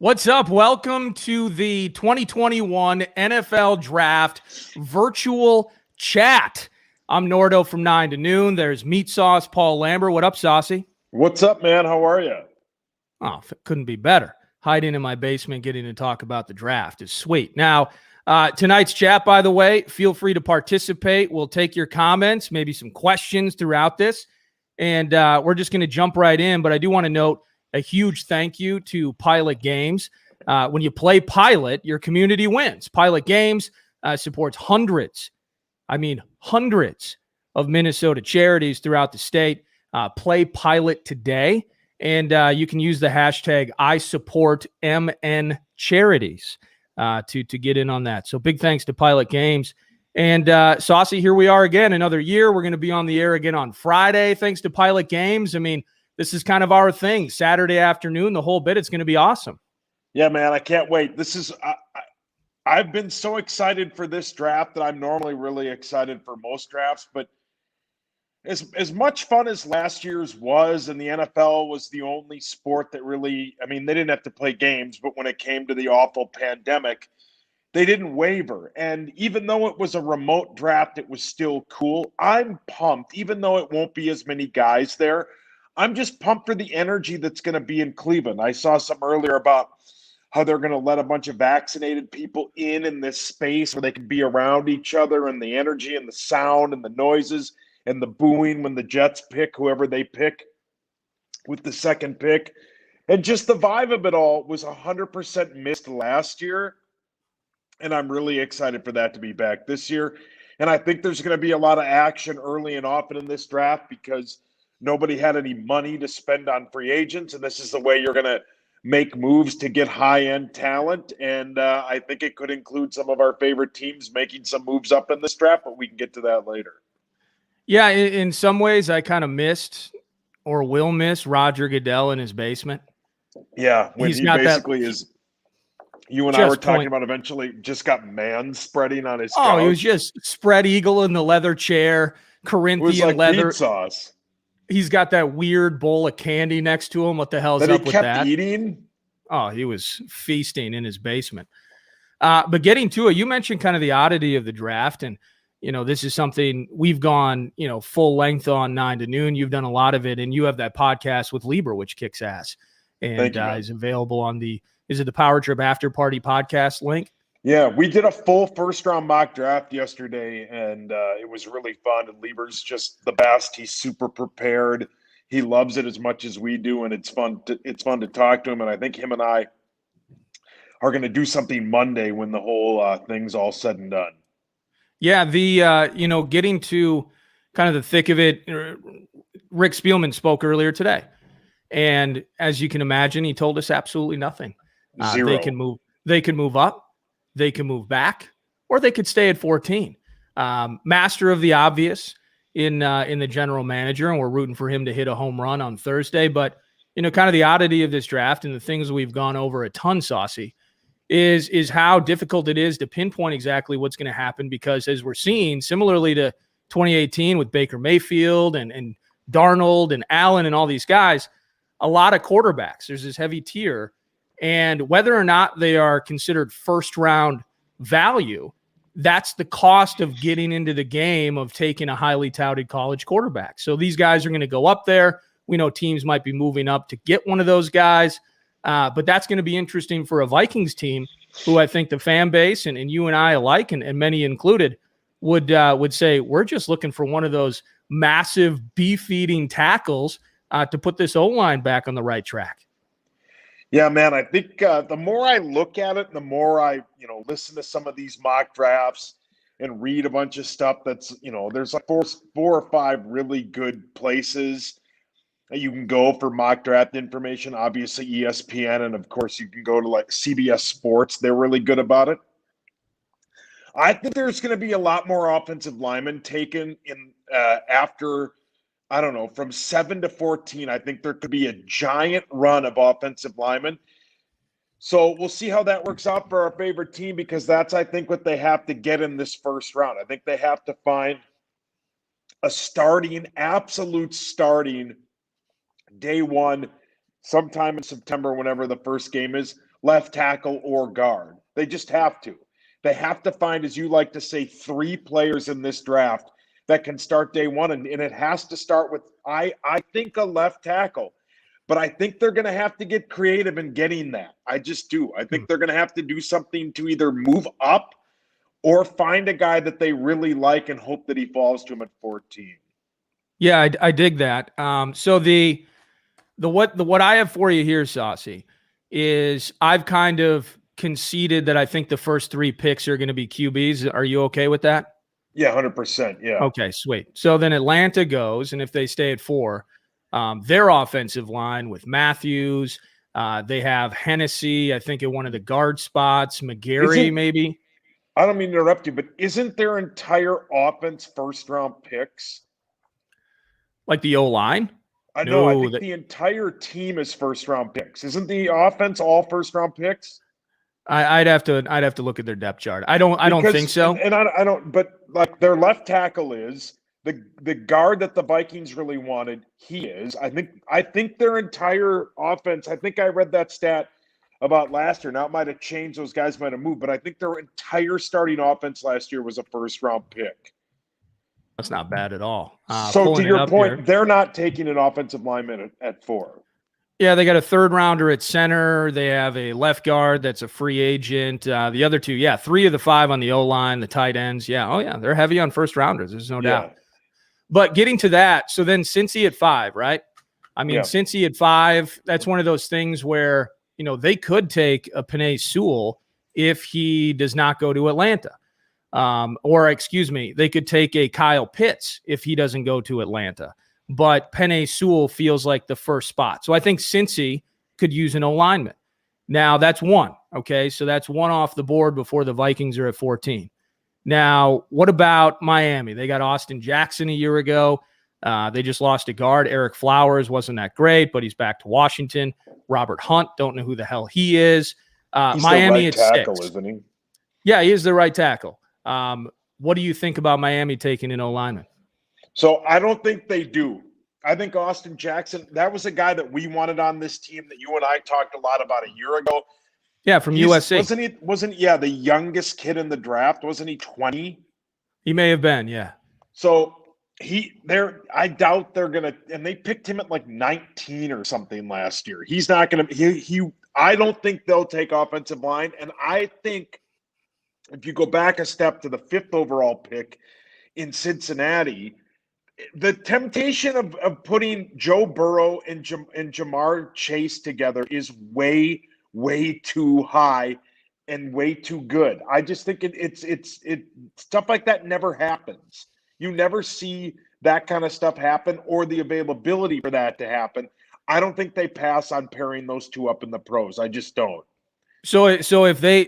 What's up? Welcome to the 2021 NFL Draft virtual chat. I'm Nordo from 9 to noon. There's Meatsauce, Paul Lambert. What up, Saucy? What's up, man? How are you? Oh, couldn't be better. Hiding in my basement, getting to talk about the draft is sweet. Now, tonight's chat, by the way, feel free to participate. We'll take your comments, maybe some questions throughout this, and we're just going to jump right in. But I do want to note a huge thank you to Pilot Games. When you play Pilot, your community wins. Pilot Games supports hundreds of Minnesota charities throughout the state. Play Pilot today, and you can use the hashtag #ISupportMNCharities to get in on that. So big thanks to Pilot Games. And Saucy, here we are again, another year. We're going to be on the air again on Friday, thanks to Pilot Games. I mean, this is kind of our thing. Saturday afternoon, the whole bit. It's going to be awesome. Yeah, man, I can't wait. This is I've been so excited for this draft that I'm normally really excited for most drafts, but as much fun as last year's was, and the NFL was the only sport that really, I mean, they didn't have to play games, but when it came to the awful pandemic, they didn't waver. And even though it was a remote draft, it was still cool. I'm pumped, even though it won't be as many guys there. I'm just pumped for the energy that's going to be in Cleveland. I saw some earlier about how they're going to let a bunch of vaccinated people in this space where they can be around each other, and the energy and the sound and the noises and the booing when the Jets pick whoever they pick with the second pick. And just the vibe of it all was 100% missed last year. And I'm really excited for that to be back this year. And I think there's going to be a lot of action early and often in this draft because nobody had any money to spend on free agents, and this is the way you're going to make moves to get high-end talent. And I think it could include some of our favorite teams making some moves up in this draft, but we can get to that later. Yeah, in some ways I kind of missed or will miss Roger Goodell in his basement. Yeah, when he basically is – you and I were talking about eventually just got man spreading on his couch. He was just spread eagle in the leather chair, Corinthian leather. Meatsauce. He's got that weird bowl of candy next to him. What the hell's up with that? Eating? Oh, he was feasting in his basement. But getting to it, you mentioned kind of the oddity of the draft. And, you know, this is something we've gone, full length on 9 to noon. You've done a lot of it. And you have that podcast with Lambert, which kicks ass. And is available on the Power Trip After Party podcast link? Yeah, we did a full first-round mock draft yesterday, and it was really fun. And Lieber's just the best. He's super prepared. He loves it as much as we do, and it's fun to talk to him. And I think him and I are going to do something Monday when the whole thing's all said and done. Yeah, getting to kind of the thick of it, Rick Spielman spoke earlier today. And as you can imagine, he told us absolutely nothing. Zero. They can move up. They can move back, or they could stay at 14. Master of the obvious in the general manager, and we're rooting for him to hit a home run on Thursday. But, kind of the oddity of this draft and the things we've gone over a ton, Saucy, is how difficult it is to pinpoint exactly what's going to happen because, as we're seeing, similarly to 2018 with Baker Mayfield and Darnold and Allen and all these guys, a lot of quarterbacks. There's this heavy tier. And whether or not they are considered first-round value, that's the cost of getting into the game of taking a highly touted college quarterback. So these guys are going to go up there. We know teams might be moving up to get one of those guys. But that's going to be interesting for a Vikings team who I think the fan base and you and I alike, and many included, would say, we're just looking for one of those massive beef-eating tackles to put this O-line back on the right track. Yeah, man, I think the more I look at it, the more I, listen to some of these mock drafts and read a bunch of stuff that's, there's like four or five really good places that you can go for mock draft information. Obviously, ESPN, and of course, you can go to like CBS Sports. They're really good about it. I think there's going to be a lot more offensive linemen taken in after, I don't know, from 7 to 14. I think there could be a giant run of offensive linemen. So we'll see how that works out for our favorite team, because that's, I think, what they have to get in this first round. I think they have to find a absolute starting day one, sometime in September, whenever the first game is, left tackle or guard. They just have to. They have to find, as you like to say, 3 players in this draft that can start day one. And it has to start with, I think, a left tackle. But I think they're going to have to get creative in getting that. I just do. I think they're going to have to do something to either move up or find a guy that they really like and hope that he falls to them at 14. Yeah, I dig that. So the what I have for you here, Saucy, is I've kind of conceded that I think the first 3 picks are going to be QBs. Are you okay with that? Yeah, 100%. Yeah. Okay, sweet. So then Atlanta goes, and if they stay at 4, their offensive line with Matthews, they have Hennessy, I think, at one of the guard spots, McGarry maybe. I don't mean to interrupt you, but isn't their entire offense first-round picks? Like the O-line? I know. I think the entire team is first-round picks. Isn't the offense all first-round picks? I'd have to look at their depth chart. I don't think so. And I don't. But like their left tackle is the guard that the Vikings really wanted. He is. I think their entire offense. I think I read that stat about last year. Now it might have changed. Those guys might have moved, but I think their entire starting offense last year was a first-round pick. That's not bad at all. So to your point, they're not taking an offensive lineman at 4. Yeah, they got a 3rd rounder at center. They have a left guard that's a free agent. The other 2, 3 of the 5 on the O-line, the tight ends. Yeah, oh yeah, they're heavy on first rounders. There's no doubt. But getting to that, so then Cincy at 5, right? I mean, Cincy at 5, that's one of those things where, they could take a Penei Sewell if he does not go to Atlanta. They could take a Kyle Pitts if he doesn't go to Atlanta. But Penei Sewell feels like the first spot. So I think Cincy could use an O-lineman. Now, that's 1, okay? So that's 1 off the board before the Vikings are at 14. Now, what about Miami? They got Austin Jackson a year ago. They just lost a guard. Eric Flowers wasn't that great, but he's back to Washington. Robert Hunt, don't know who the hell he is. He's Miami the right tackle, 6. Isn't he? Yeah, he is the right tackle. What do you think about Miami taking an O-lineman? So I don't think they do. I think Austin Jackson, that was a guy that we wanted on this team that you and I talked a lot about a year ago. Yeah, from USC. Wasn't the youngest kid in the draft? Wasn't he 20? He may have been, yeah. So I doubt they're gonna, and they picked him at like 19 or something last year. He's not gonna I don't think they'll take offensive line. And I think if you go back a step to the 5th overall pick in Cincinnati, the temptation of putting Joe Burrow and Jamar Chase together is way, way too high and way too good. I just think it's stuff like that never happens. You never see that kind of stuff happen or the availability for that to happen. I don't think they pass on pairing those 2 up in the pros. I just don't. So if they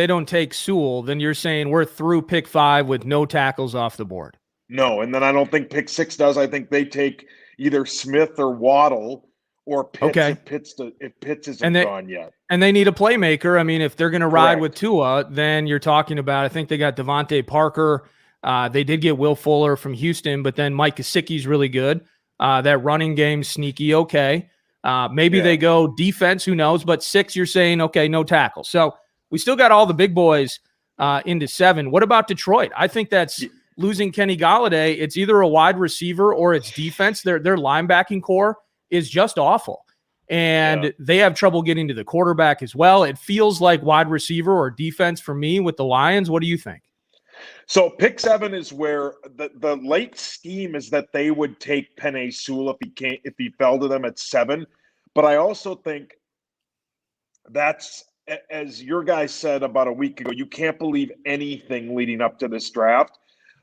don't take Sewell, then you're saying we're through pick 5 with no tackles off the board. No, and then I don't think pick 6 does. I think they take either Smith or Waddle or Pitts if Pitts isn't gone yet. And they need a playmaker. I mean, if they're going to ride with Tua, then you're talking about, I think they got Devontae Parker. They did get Will Fuller from Houston, but then Mike Gesicki's really good. That running game, sneaky, okay. Maybe they go defense, who knows? But 6, you're saying, okay, no tackle. So we still got all the big boys into 7. What about Detroit? I think that's losing Kenny Golladay. It's either a wide receiver or it's defense. Their linebacking core is just awful. And they have trouble getting to the quarterback as well. It feels like wide receiver or defense for me with the Lions. What do you think? So pick 7 is where the late scheme is that they would take Penei Sewell if he fell to them at 7. But I also think that's, as your guy said about a week ago, you can't believe anything leading up to this draft.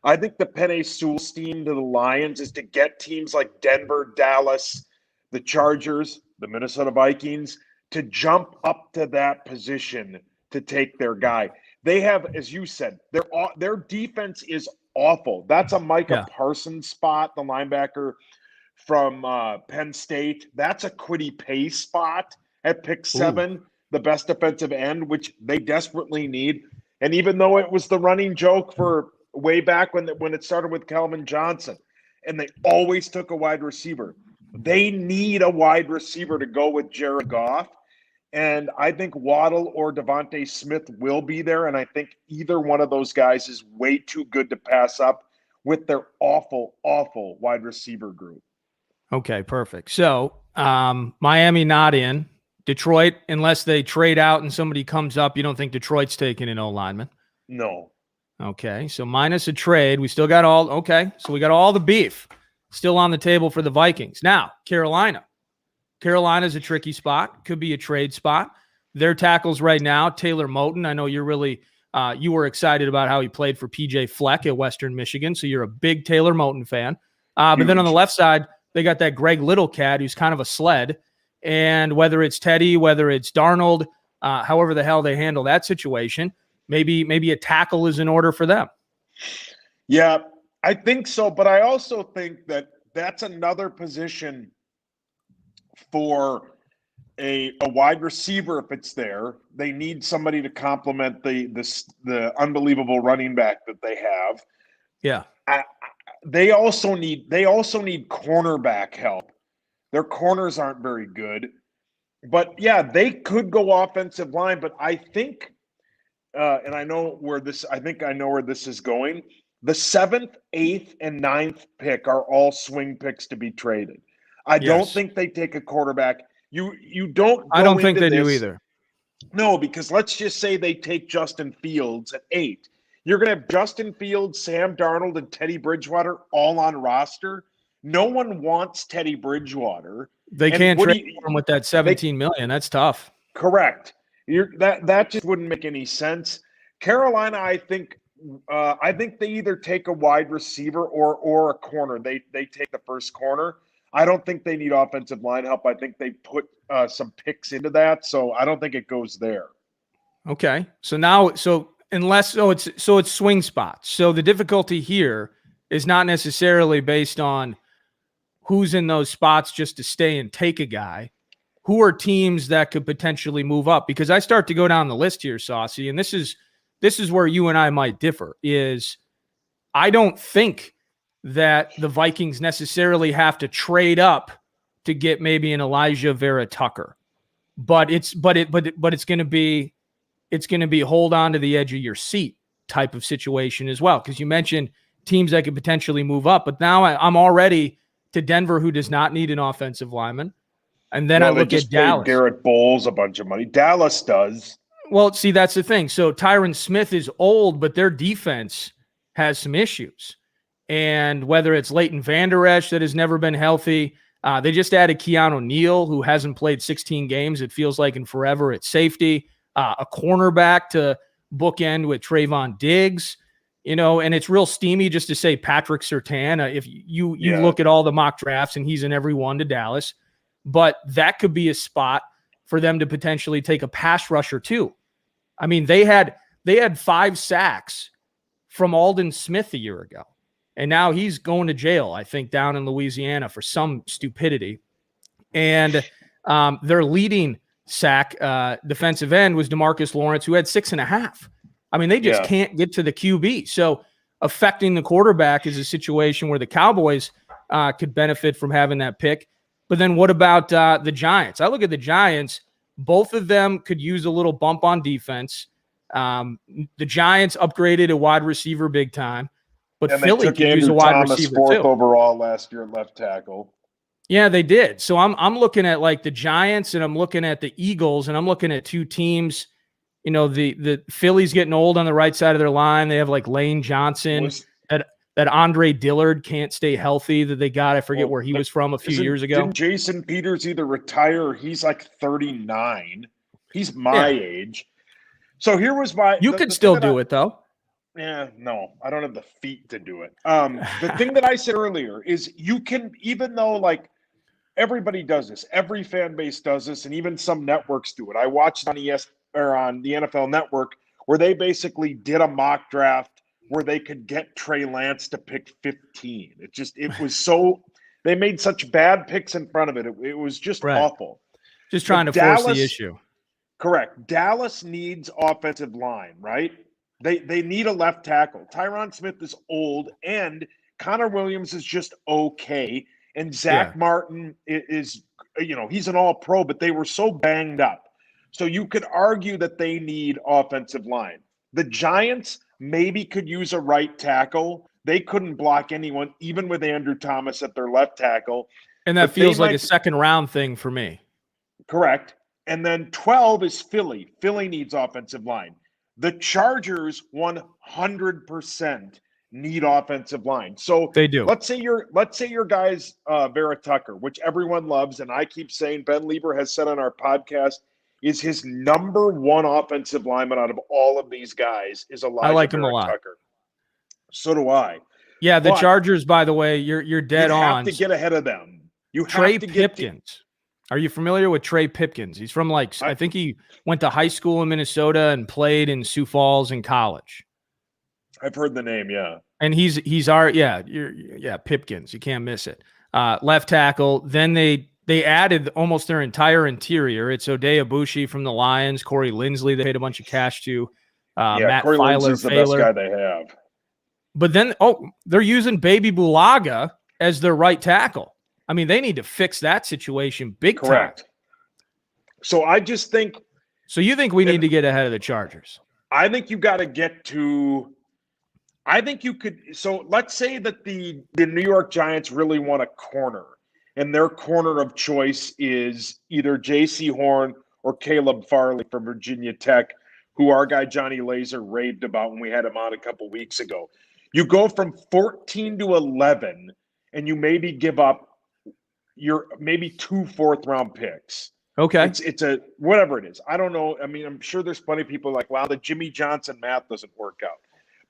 I think the Penei Sewell scheme to the Lions is to get teams like Denver, Dallas, the Chargers, the Minnesota Vikings to jump up to that position to take their guy. They have, as you said, their defense is awful. That's a Micah Parsons spot, the linebacker from Penn State. That's a Kwity Paye spot at pick 7, the best defensive end, which they desperately need. And even though it was the running joke for way back when it started with Calvin Johnson, and they always took a wide receiver, they need a wide receiver to go with Jared Goff. And I think Waddle or Devontae Smith will be there. And I think either one of those guys is way too good to pass up with their awful, awful wide receiver group. Okay, perfect. So Miami not in. Detroit, unless they trade out and somebody comes up, you don't think Detroit's taking an O-lineman? No. Okay, so minus a trade. We still got so we got all the beef still on the table for the Vikings. Now, Carolina. Carolina's a tricky spot. Could be a trade spot. Their tackles right now, Taylor Moton. I know you're really you were excited about how he played for PJ Fleck at Western Michigan, so you're a big Taylor Moton fan. But then on the left side, they got that Greg Little cat who's kind of a sled. And whether it's Teddy, whether it's Darnold, however the hell they handle that situation, maybe a tackle is in order for them. Yeah, I think so. But I also think that that's another position for a wide receiver. If it's there, they need somebody to complement the unbelievable running back that they have. Yeah. They also need cornerback help. Their corners aren't very good. But yeah, they could go offensive line, but I think and I know where this is going. The 7th, 8th, and 9th pick are all swing picks to be traded. I don't think they take a quarterback. You don't. I don't think they do either. No, because let's just say they take Justin Fields at 8. You're going to have Justin Fields, Sam Darnold, and Teddy Bridgewater all on roster. No one wants Teddy Bridgewater. They can't trade him with that $17 million. That's tough. Correct. That just wouldn't make any sense. Carolina, I think they either take a wide receiver or a corner. They take the first corner. I don't think they need offensive line help. I think they put some picks into that, so I don't think it goes there. Okay. So it's swing spots. So the difficulty here is not necessarily based on who's in those spots just to stay and take a guy. Who are teams that could potentially move up? Because I start to go down the list here, Saucy, and this is where you and I might differ, is I don't think that the Vikings necessarily have to trade up to get maybe an Elijah Vera Tucker. But it's going to be hold on to the edge of your seat type of situation as well. Because you mentioned teams that could potentially move up, but now I'm already to Denver, who does not need an offensive lineman. And then I look at Dallas. Garrett Bowles a bunch of money. Dallas does. Well, see, that's the thing. So Tyron Smith is old, but their defense has some issues. And whether it's Leighton Vander Esch that has never been healthy, they just added Keanu Neal, who hasn't played 16 games, it feels like, in forever at safety. A cornerback to bookend with Trayvon Diggs. And it's real steamy just to say Patrick Surtain. If you look at all the mock drafts, and he's in every one to Dallas. But that could be a spot for them to potentially take a pass rusher too. I mean, they had 5 sacks from Aldon Smith a year ago, and now he's going to jail, I think, down in Louisiana for some stupidity. And their leading sack defensive end was DeMarcus Lawrence, who had 6.5. I mean, they just can't get to the QB. So affecting the quarterback is a situation where the Cowboys could benefit from having that pick. But then what about the Giants? I look at the Giants. Both of them could use a little bump on defense. The Giants upgraded a wide receiver big time, but Philly could use a wide receiver too. 4th overall last year at left tackle. Yeah, they did. So I'm looking at like the Giants, and I'm looking at the Eagles, and I'm looking at two teams You know, the Phillies getting old on the right side of their line. They have like Lane Johnson. That Andre Dillard can't stay healthy that they got. I forget where he was from a few years ago. Didn't Jason Peters either retire or he's like 39? He's my age. So here was my... You could still do it, though. Yeah, no, I don't have the feet to do it. The thing that I said earlier is you can, even though like everybody does this, every fan base does this, and even some networks do it. I watched on on the NFL Network where they basically did a mock draft where they could get Trey Lance to pick 15. It was so, they made such bad picks in front of it. It was just awful. Just trying to force the issue. Correct. Dallas needs offensive line, right? They need a left tackle. Tyron Smith is old, and Connor Williams is just okay. And Zach Martin is, he's an all-pro, but they were so banged up. So you could argue that they need offensive line. The Giants maybe could use a right tackle. They couldn't block anyone, even with Andrew Thomas at their left tackle. And that feels like a second-round thing for me. Correct. And then 12 is Philly. Philly needs offensive line. The Chargers 100% need offensive line. So they do. Let's say your guys Vera Tucker, which everyone loves, and I keep saying Ben Lieber has said on our podcast is his number one offensive lineman out of all of these guys is Elijah I like Vera him a lot. Tucker. So do I. Yeah, the Chargers, by the way, you're dead on. You have to get ahead of them. Trey Pipkins. Are you familiar with Trey Pipkins? He's from I think he went to high school in Minnesota and played in Sioux Falls in college. I've heard the name, yeah. And he's Pipkins. You can't miss it. Left tackle. Then they added almost their entire interior. It's Oday Abushi from the Lions, Corey Linsley they paid a bunch of cash to. Matt Corey Linsley's the best guy they have. But then they're using Baby Bulaga as their right tackle. I mean, they need to fix that situation big time. Correct. So I just think. So you think we need to get ahead of the Chargers? I think you got to get to. I think you could. So let's say that the New York Giants really want a corner, and their corner of choice is either J.C. Horn or Caleb Farley from Virginia Tech, who our guy Johnny Laser raved about when we had him on a couple weeks ago. You go from 14 to 11, and you maybe give up maybe 2 fourth-round picks. Okay. It's a whatever it is. I don't know. I mean, I'm sure there's plenty of people like, wow, the Jimmy Johnson math doesn't work out.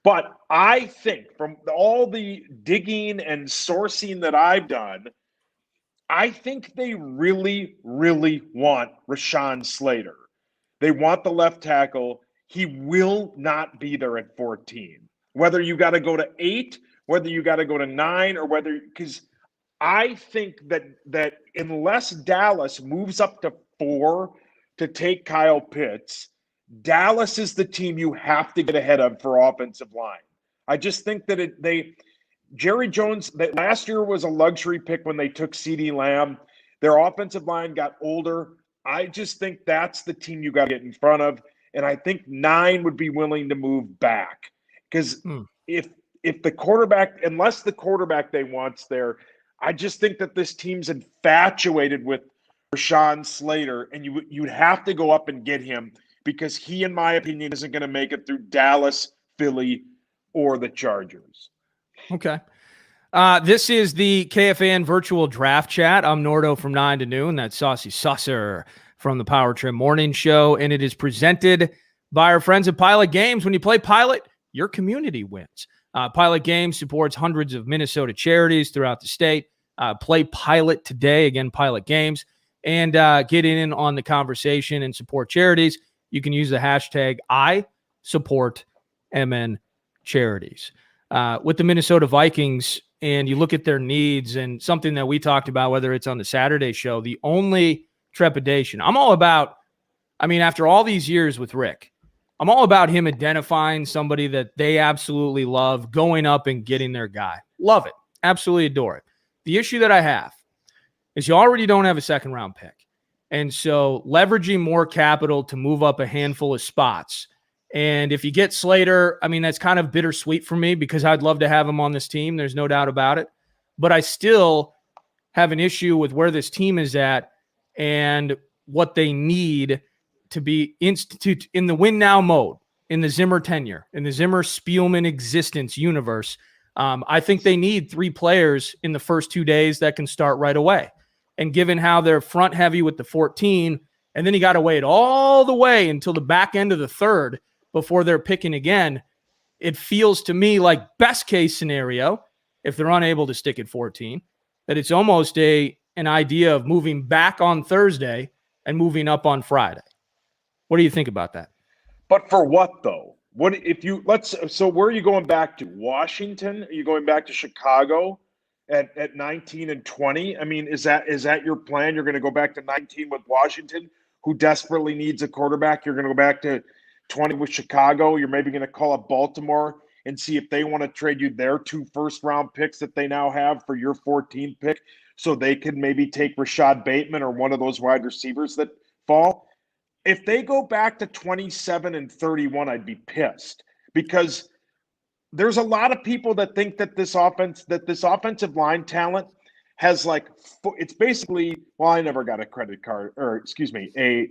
But I think from all the digging and sourcing that I've done, I think they really, really want Rashawn Slater. They want the left tackle. He will not be there at 14. Whether you got to go to 8, whether you got to go to 9, or because I think that unless Dallas moves up to 4 to take Kyle Pitts, Dallas is the team you have to get ahead of for offensive line. I just think that Jerry Jones, that last year was a luxury pick when they took CeeDee Lamb. Their offensive line got older. I just think that's the team you got to get in front of. And I think 9 would be willing to move back. Because if the quarterback, unless the quarterback they want's there, I just think that this team's infatuated with Rashawn Slater, and you'd have to go up and get him because he, in my opinion, isn't going to make it through Dallas, Philly, or the Chargers. Okay. This is the KFAN virtual draft chat. I'm Nordo from 9 to noon. That's Saucy Susser from the Power Trim Morning Show, and it is presented by our friends at Pilot Games. When you play Pilot, your community wins. Pilot Games supports hundreds of Minnesota charities throughout the state. Play Pilot today. Again, Pilot Games. And get in on the conversation and support charities. You can use the hashtag #ISupportMN Charities. With the Minnesota Vikings, and you look at their needs and something that we talked about, whether it's on the Saturday show, the only trepidation. I'm all about, after all these years with Rick, I'm all about him identifying somebody that they absolutely love, going up and getting their guy. Love it. Absolutely adore it. The issue that I have is you already don't have a second-round pick. And so leveraging more capital to move up a handful of spots. And if you get Slater, that's kind of bittersweet for me because I'd love to have him on this team. There's no doubt about it. But I still have an issue with where this team is at and what they need to be institute in the win now mode, in the Zimmer tenure, in the Zimmer Spielman existence universe. I think they need 3 players in the first 2 days that can start right away. And given how they're front heavy with the 14, and then you got to wait all the way until the back end of the third before they're picking again, it feels to me like best case scenario, if they're unable to stick at 14, that it's almost an idea of moving back on Thursday and moving up on Friday. What do you think about that? But for what though? What if you so where are you going back to? Washington? Are you going back to Chicago at 19 and 20? I mean, is that your plan? You're going to go back to 19 with Washington, who desperately needs a quarterback. You're going to go back to 20 with Chicago. You're maybe going to call up Baltimore and see if they want to trade you their 2 first-round picks that they now have for your 14th pick, so they could maybe take Rashad Bateman or one of those wide receivers that fall. If they go back to 27 and 31, I'd be pissed, because there's a lot of people that think that this offensive line talent has it's basically, well, I never got a credit card, or excuse me, a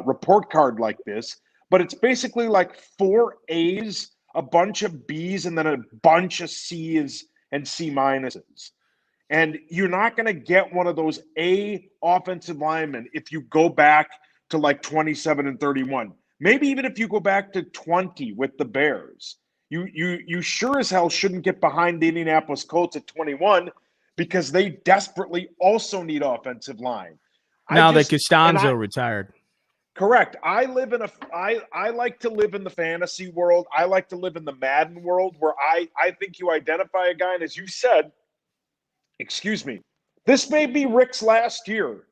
report card like this, but it's basically like 4 A's, a bunch of B's, and then a bunch of C's and C minuses. And you're not going to get one of those A offensive linemen if you go back to 27 and 31. Maybe even if you go back to 20 with the Bears. You sure as hell shouldn't get behind the Indianapolis Colts at 21, because they desperately also need offensive line. Now that Costanzo retired. Correct. I like to live in the fantasy world. I like to live in the Madden world, where I think you identify a guy, and as you said, excuse me, this may be Rick's last year.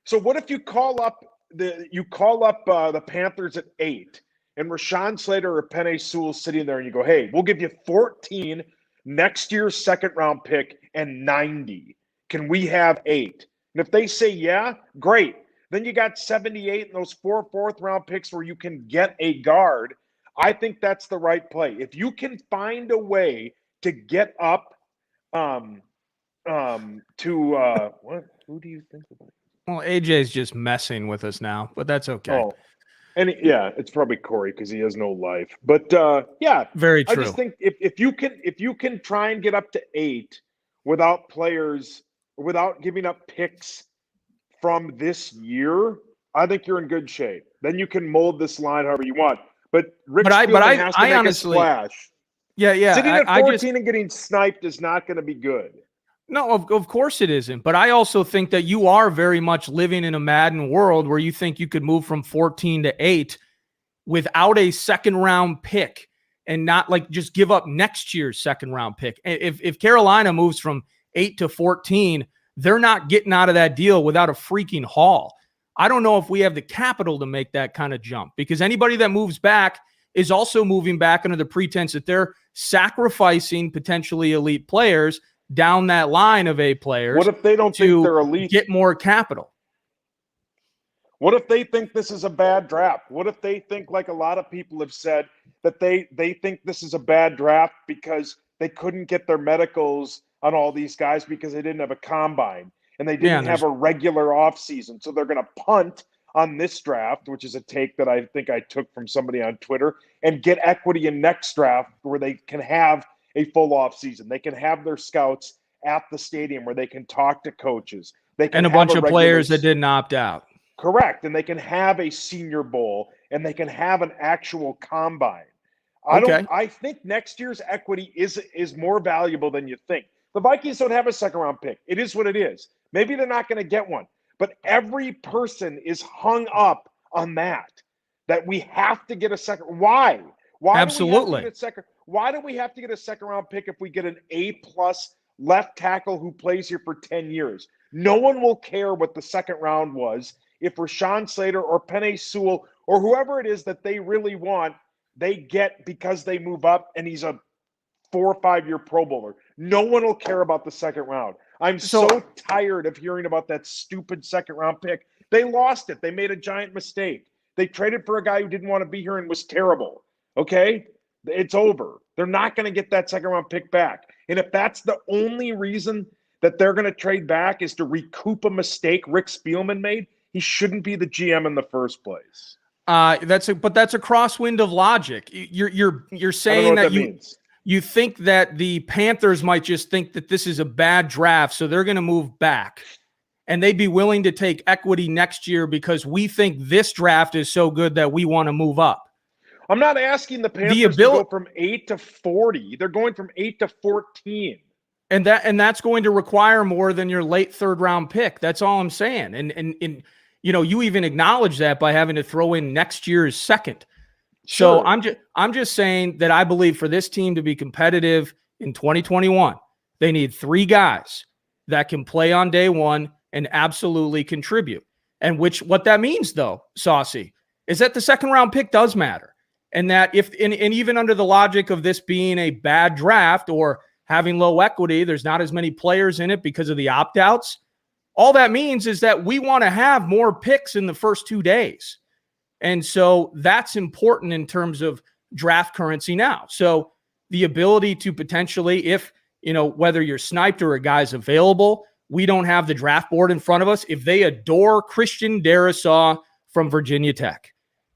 So what if you call up the Panthers at 8, and Rashawn Slater or Penei Sewell sitting there, and you go, hey, we'll give you 14 next year's second-round pick and 90. Can we have 8? And if they say yeah, great. Then you got 78 and those 4 fourth-round picks where you can get a guard. I think that's the right play. If you can find a way to get up to what? Who do you think about? Well, AJ's just messing with us now, but that's okay. Oh, and it's probably Corey because he has no life. But yeah, very true. I just think if you can try and get up to 8 without players, without giving up picks from this year, I think you're in good shape. Then you can mold this line however you want. But Rick Spielman has to make honestly, a splash. Yeah. Sitting at 14 and getting sniped is not going to be good. No, of course it isn't. But I also think that you are very much living in a Madden world where you think you could move from 14 to 8 without a second-round pick and not just give up next year's second-round pick. If Carolina moves from 8 to 14, they're not getting out of that deal without a freaking haul. I don't know if we have the capital to make that kind of jump, because anybody that moves back is also moving back under the pretense that they're sacrificing potentially elite players down that line of A players. What if they don't think they're elite? Get more capital. What if they think this is a bad draft? What if they think, like a lot of people have said, that they think this is a bad draft because they couldn't get their medicals on all these guys because they didn't have a combine and they didn't have a regular offseason. So they're going to punt on this draft, which is a take that I think I took from somebody on Twitter, and get equity in next draft where they can have a full offseason. They can have their scouts at the stadium where they can talk to coaches. They can and a bunch of players that didn't opt out. Correct. And they can have a Senior Bowl and they can have an actual combine. I think next year's equity is more valuable than you think. The Vikings don't have a second-round pick. It is what it is. Maybe they're not going to get one. But every person is hung up on that we have to get a second. Why? Absolutely. Why do we have to get a second-round pick if we get an A-plus left tackle who plays here for 10 years? No one will care what the second round was if Rashawn Slater or Penei Sewell or whoever it is that they really want, they get because they move up and he's a 4 or 5 year Pro Bowler. No one will care about the second round. I'm so tired of hearing about that stupid second round pick. They lost it. They made a giant mistake. They traded for a guy who didn't want to be here and was terrible. Okay? It's over. They're not going to get that second round pick back. And if that's the only reason that they're going to trade back is to recoup a mistake Rick Spielman made, he shouldn't be the GM in the first place. That's a crosswind of logic. You're I don't know saying what that that means. you think that the Panthers might just think that this is a bad draft, so they're going to move back. And they'd be willing to take equity next year because we think this draft is so good that we want to move up. I'm not asking the Panthers to go from 8 to 40. They're going from 8 to 14. And that's going to require more than your late third round pick. That's all I'm saying. And you even acknowledge that by having to throw in next year's second. Sure. So I'm just saying that I believe for this team to be competitive in 2021, they need 3 guys that can play on day one and absolutely contribute. And what that means, though, Saucy, is that the second round pick does matter. And that and even under the logic of this being a bad draft or having low equity, there's not as many players in it because of the opt-outs. All that means is that we want to have more picks in the first 2 days. And so that's important in terms of draft currency now. So the ability to potentially, if, whether you're sniped or a guy's available, we don't have the draft board in front of us. If they adore Christian Darrisaw from Virginia Tech,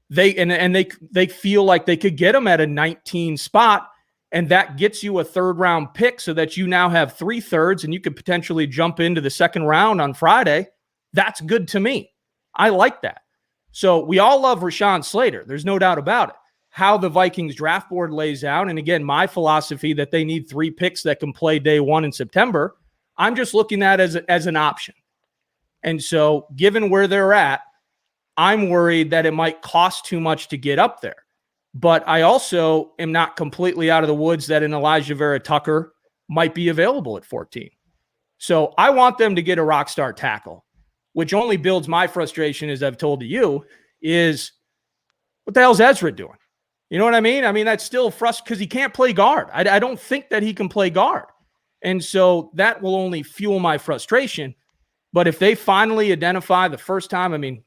they feel like they could get him at a 19 spot, and that gets you a third round pick so that you now have 3 thirds and you could potentially jump into the second round on Friday. That's good to me. I like that. So we all love Rashawn Slater. There's no doubt about it. How the Vikings draft board lays out, and again, my philosophy that they need 3 picks that can play day one in September, I'm just looking at it as an option. And so given where they're at, I'm worried that it might cost too much to get up there. But I also am not completely out of the woods that an Elijah Vera Tucker might be available at 14. So I want them to get a rock star tackle, which only builds my frustration, as I've told you, is what the hell's Ezra doing? You know what I mean? I mean, that's still frustrating because he can't play guard. I don't think that he can play guard. And so that will only fuel my frustration. But if they finally identify the first time, I mean,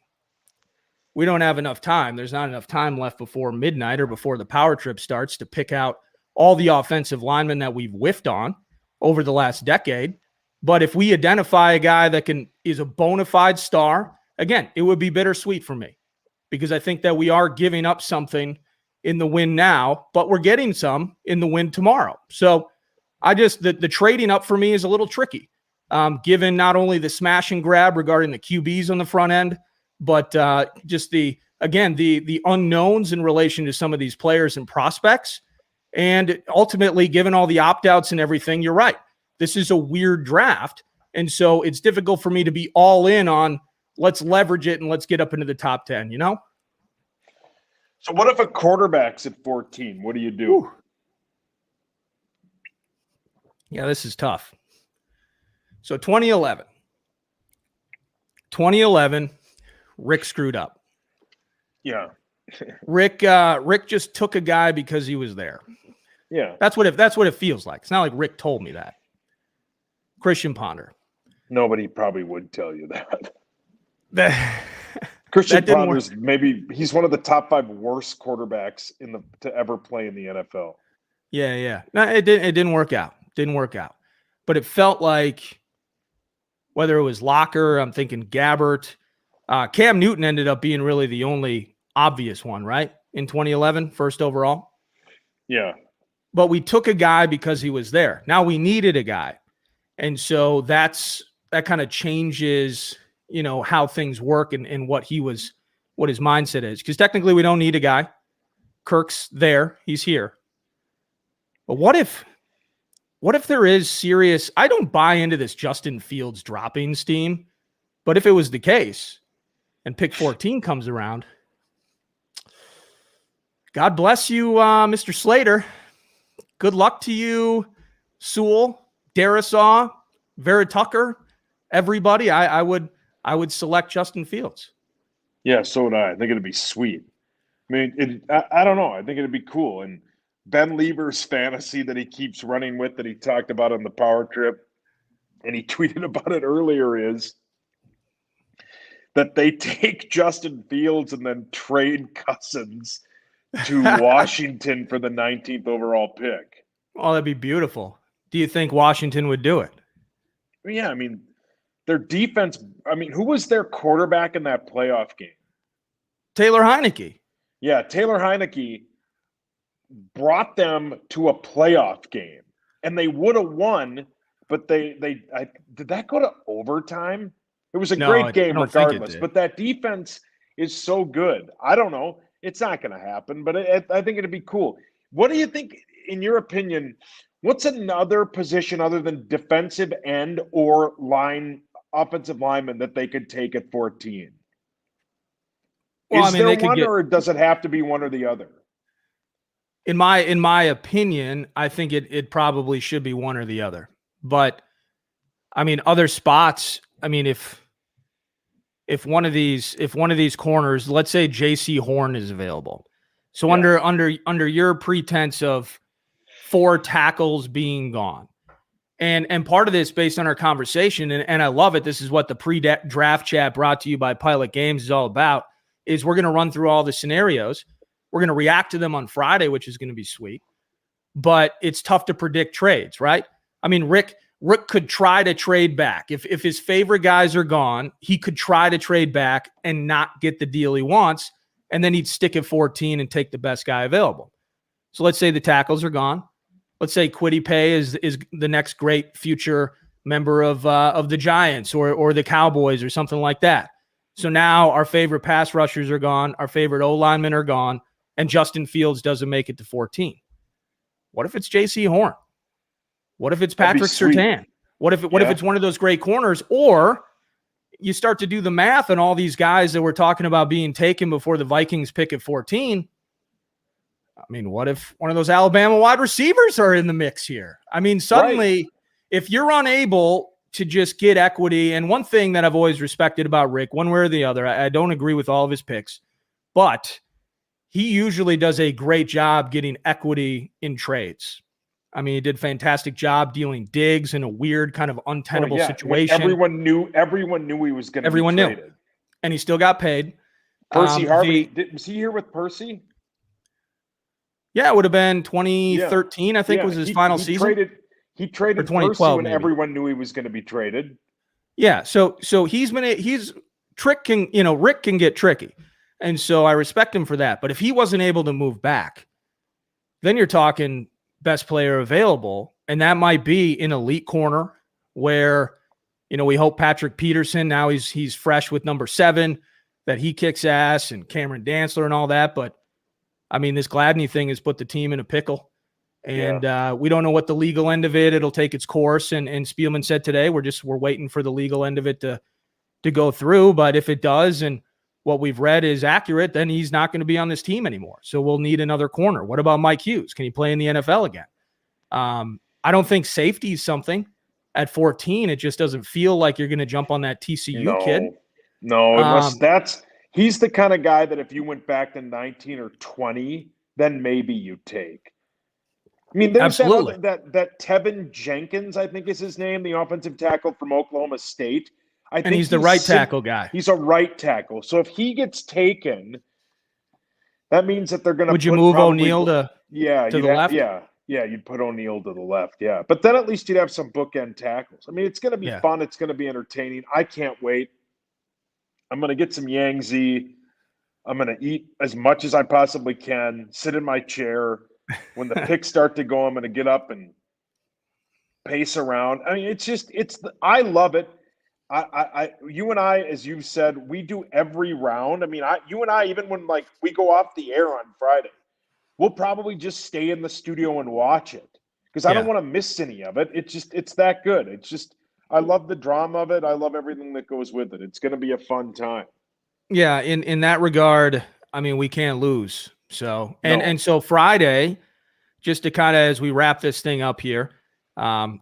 we don't have enough time. There's not enough time left before midnight or before the power trip starts to pick out all the offensive linemen that we've whiffed on over the last decade. But if we identify a guy that is a bona fide star, again, it would be bittersweet for me because I think that we are giving up something in the win now, but we're getting some in the win tomorrow. So the trading up for me is a little tricky, given not only the smash and grab regarding the QBs on the front end, but just the unknowns in relation to some of these players and prospects. And ultimately, given all the opt-outs and everything, you're right. This is a weird draft. And so it's difficult for me to be all in on let's leverage it and let's get up into the top 10, So what if a quarterback's at 14? What do you do? Ooh. Yeah, this is tough. So 2011, Rick screwed up. Yeah. Rick just took a guy because he was there. Yeah. That's what it feels like. It's not like Rick told me that. Christian Ponder. Nobody probably would tell you that. Christian Ponder's maybe he's one of the top 5 worst quarterbacks to ever play in the NFL. Yeah. No, it didn't work out. But it felt like whether it was Locker, I'm thinking Gabbert, Cam Newton ended up being really the only obvious one, right? In 2011, first overall. Yeah. But we took a guy because he was there. Now we needed a guy. And so that kind of changes, how things work and what his mindset is. Because technically we don't need a guy. Kirk's there. He's here. But what if there is serious, I don't buy into this Justin Fields dropping steam, but if it was the case and pick 14 comes around, God bless you, Mr. Slater. Good luck to you, Sewell, Darrisaw, Vera Tucker, everybody. I would select Justin Fields. Yeah, so would I. I think it'd be sweet. I mean, I don't know. I think it'd be cool. And Ben Lieber's fantasy that he keeps running with that he talked about on the power trip, and he tweeted about it earlier, is that they take Justin Fields and then trade Cousins to Washington for the 19th overall pick. Oh, that'd be beautiful. Do you think Washington would do it? Yeah, I mean, their defense. I mean, who was their quarterback in that playoff game? Taylor Heineke. Yeah, Taylor Heineke brought them to a playoff game, and they would have won, but did that go to overtime? It was a No, great I game don't think it regardless, did. but that defense is so good. I don't know. It's not going to happen, but I think it'd be cool. What do you think, in your opinion, what's another position other than defensive end or offensive lineman that they could take at 14? Well, I Is mean, there they could one, get, or does it have to be one or the other? in my opinion, I think it probably should be one or the other. But I mean, other spots, I mean, if one of these corners, let's say JC Horn is available. So Yeah. under your pretense of 4 tackles being gone. And part of this, based on our conversation, and I love it, this is what the pre-draft chat brought to you by Pilot Games is all about, is we're going to run through all the scenarios. We're going to react to them on Friday, which is going to be sweet. But it's tough to predict trades, right? I mean, Rick could try to trade back. If his favorite guys are gone, he could try to trade back and not get the deal he wants, and then he'd stick at 14 and take the best guy available. So let's say the tackles are gone. Let's say Kwity Paye is the next great future member of the Giants or the Cowboys or something like that. So now our favorite pass rushers are gone, our favorite O-linemen are gone, and Justin Fields doesn't make it to 14. What if it's J.C. Horn? What if it's Patrick Surtain? What if it's one of those great corners? Or you start to do the math on all these guys that we're talking about being taken before the Vikings pick at 14. I mean, what if one of those Alabama wide receivers are in the mix here? I mean, suddenly, if you're unable to just get equity, and one thing that I've always respected about Rick, one way or the other, I don't agree with all of his picks, but he usually does a great job getting equity in trades. I mean, he did a fantastic job dealing Diggs in a weird kind of untenable situation. Everyone knew he was going to be traded. And he still got paid. Percy Harvey, was he here with Percy? Yeah, it would have been 2013, I think, was his final season. He traded Percy when everyone knew he was going to be traded. Yeah, so Rick can get tricky. And so I respect him for that. But if he wasn't able to move back, then you're talking best player available, and that might be an elite corner where, we hope Patrick Peterson, now he's fresh with number 7, that he kicks ass, and Cameron Dantzler and all that. But I mean, this Gladney thing has put the team in a pickle, and we don't know what the legal end of it. It'll take its course. And Spielman said today, we're waiting for the legal end of it to go through. But if it does, and what we've read is accurate, then he's not going to be on this team anymore. So we'll need another corner. What about Mike Hughes? Can he play in the NFL again? I don't think safety is something at 14. It just doesn't feel like you're going to jump on that TCU kid. No, unless he's the kind of guy that if you went back to 19 or 20, then maybe you take. I mean, there's that Tevin Jenkins, I think is his name, the offensive tackle from Oklahoma State. I think he's the right tackle guy. He's a right tackle. So if he gets taken, that means that they're going to. Would you move O'Neal to the left? Yeah, you'd put O'Neal to the left. Yeah, but then at least you'd have some bookend tackles. I mean, it's going to be fun. It's going to be entertaining. I can't wait. I'm going to get some Yangtze. I'm going to eat as much as I possibly can. Sit in my chair. When the picks start to go, I'm going to get up and pace around. I mean, I love it. You and I, as you've said, we do every round. I mean, you and I, even when we go off the air on Friday, we'll probably just stay in the studio and watch it because I don't want to miss any of it. It's that good. I love the drama of it. I love everything that goes with it. It's going to be a fun time. Yeah, in that regard, I mean, we can't lose. So and so Friday, just to kind of as we wrap this thing up here.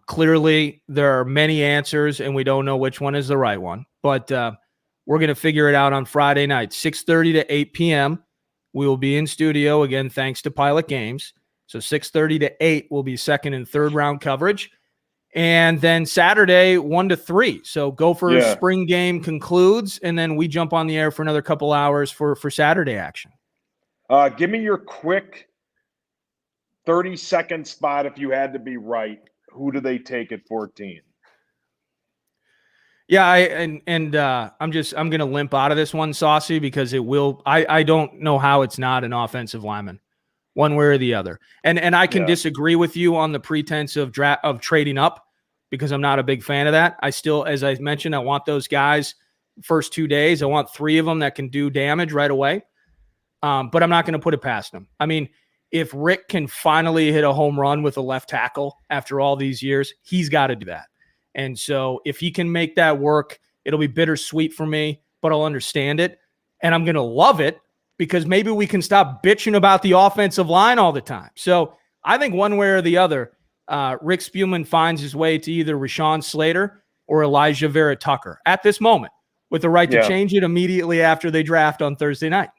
Clearly, there are many answers, and we don't know which one is the right one. But we're going to figure it out on Friday night, 6:30 to 8 p.m. We will be in studio, again, thanks to Pilot Games. So 6:30 to 8 will be second and third round coverage. And then Saturday, 1 to 3. So Gophers spring game concludes, and then we jump on the air for another couple hours for Saturday action. Give me your quick 30-second spot if you had to be right. Who do they take at 14? Yeah, I'm going to limp out of this one, Saucy, because it will. I don't know how it's not an offensive lineman, one way or the other. And I can disagree with you on the pretense of trading up, because I'm not a big fan of that. I still, as I mentioned, I want those guys first 2 days. I want 3 of them that can do damage right away. But I'm not going to put it past them. I mean, if Rick can finally hit a home run with a left tackle after all these years, he's got to do that. And so if he can make that work, it'll be bittersweet for me, but I'll understand it. And I'm going to love it, because maybe we can stop bitching about the offensive line all the time. So I think one way or the other, Rick Spielman finds his way to either Rashawn Slater or Elijah Vera Tucker at this moment, with the right to change it immediately after they draft on Thursday night.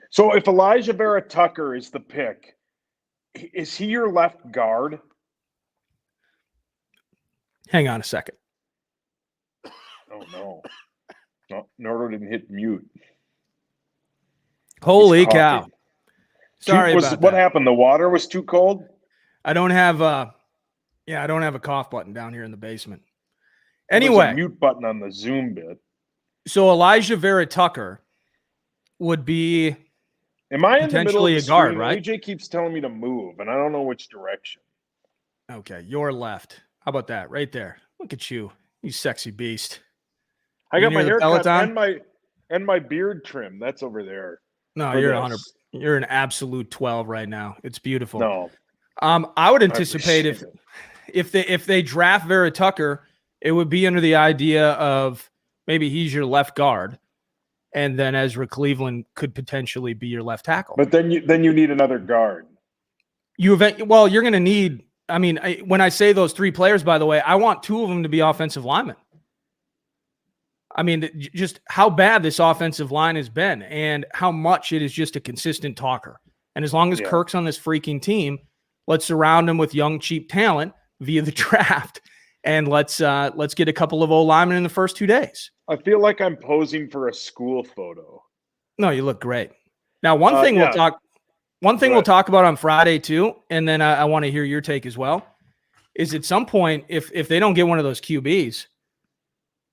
So if Elijah Vera Tucker is the pick, is he your left guard? Hang on a second. Oh, no. Nordo didn't hit mute. Holy cow. Sorry about that. What happened? The water was too cold? I don't have a cough button down here in the basement. Anyway. There's a mute button on the Zoom bit. So Elijah Vera Tucker would be potentially a guard, right? AJ keeps telling me to move, and I don't know which direction. Okay, your left. How about that? Right there. Look at you, you sexy beast. I got my haircut and my beard trim. That's over there. No, you're an absolute 12 right now. It's beautiful. No. I would anticipate if they draft Vera Tucker, it would be under the idea of maybe he's your left guard, and then Ezra Cleveland could potentially be your left tackle. But then you need another guard. You're going to need. I mean, when I say those 3 players, by the way, I want 2 of them to be offensive linemen. I mean, just how bad this offensive line has been, and how much it is just a consistent talker. And as long as Kirk's on this freaking team, let's surround him with young, cheap talent via the draft, and let's get a couple of old linemen in the first 2 days. I feel like I'm posing for a school photo. No, you look great. Now, one thing we'll talk about on Friday too, and then I want to hear your take as well, is at some point, if they don't get one of those QBs,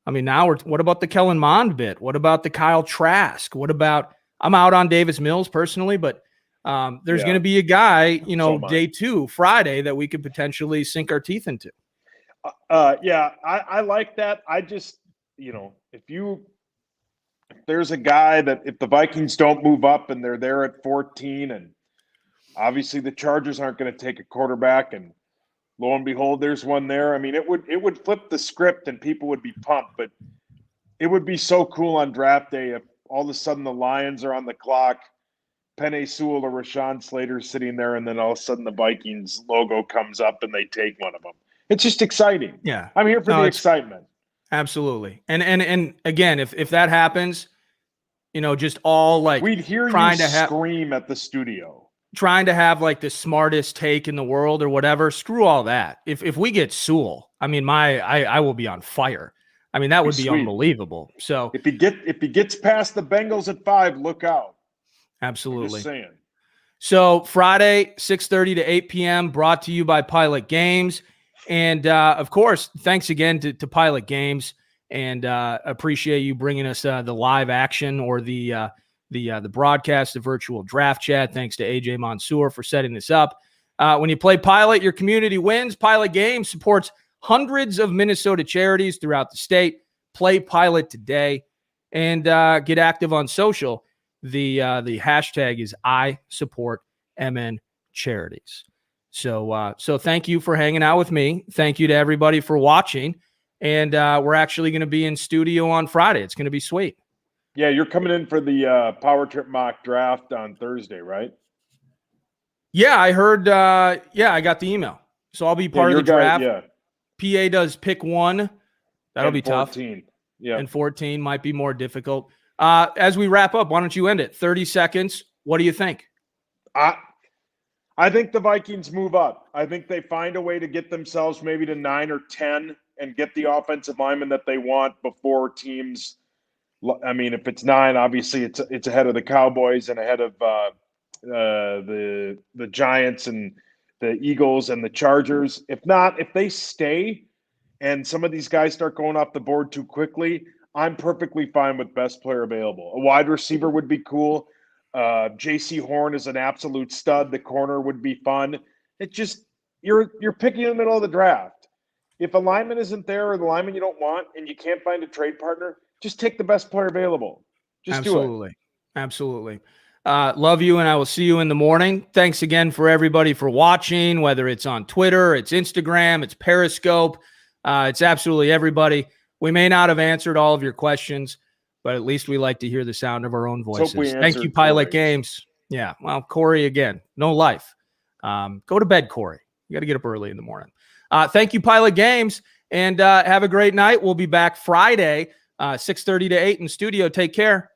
I mean, what about the Kellen Mond bit? What about the Kyle Trask? What about, I'm out on Davis Mills personally, but there's going to be a guy, day 2, Friday, that we could potentially sink our teeth into. I like that. I just, if there's a guy that, if the Vikings don't move up and they're there at 14, and obviously the Chargers aren't going to take a quarterback, and lo and behold, there's one there. I mean, it would flip the script and people would be pumped, but it would be so cool on draft day if all of a sudden the Lions are on the clock, Penei Sewell or Rashawn Slater sitting there, and then all of a sudden the Vikings logo comes up and they take one of them. It's just exciting. Yeah. I'm here for the excitement. Absolutely. And again, if that happens, just all like we'd hear you scream at the studio. Trying to have like the smartest take in the world or whatever. Screw all that. If we get Sewell, I mean, I will be on fire. I mean, that would be unbelievable. So if he gets past the Bengals at 5, look out. Absolutely. Just saying. So Friday, 6:30 to 8 p.m. brought to you by Pilot Games. And of course, thanks again to Pilot Games, and appreciate you bringing us the live action or the broadcast, the virtual draft chat. Thanks to AJ Mansour for setting this up. When you play Pilot, your community wins. Pilot Games supports hundreds of Minnesota charities throughout the state. Play Pilot today and get active on social. The hashtag is I support MN charities. So thank you for hanging out with me. Thank you to everybody for watching. And we're actually going to be in studio on Friday. It's going to be sweet. Yeah, you're coming in for the Power Trip mock draft on Thursday, right? Yeah, I heard. I got the email. So I'll be part of the draft. PA does pick 1. That'll be 14. Tough. Yeah. And 14 might be more difficult. As we wrap up, why don't you end it? 30 seconds. What do you think? I think the Vikings move up. I think they find a way to get themselves maybe to 9 or 10 and get the offensive lineman that they want before teams. I mean, if it's 9, obviously it's ahead of the Cowboys and ahead of the Giants and the Eagles and the Chargers. If not, if they stay and some of these guys start going off the board too quickly, I'm perfectly fine with best player available. A wide receiver would be cool. J.C. Horn is an absolute stud. The corner would be fun. It just you're picking in the middle of the draft. If a lineman isn't there or the lineman you don't want and you can't find a trade partner, just take the best player available. Just do it. Absolutely. Love you, and I will see you in the morning. Thanks again for everybody for watching, whether it's on Twitter, it's Instagram, it's Periscope. It's absolutely everybody. We may not have answered all of your questions, but at least we like to hear the sound of our own voices. Thank you, Pilot Games. Yeah, well, Corey, again, no life. Go to bed, Corey. You got to get up early in the morning. Thank you, Pilot Games, and have a great night. We'll be back Friday, 6:30 to 8 in studio. Take care.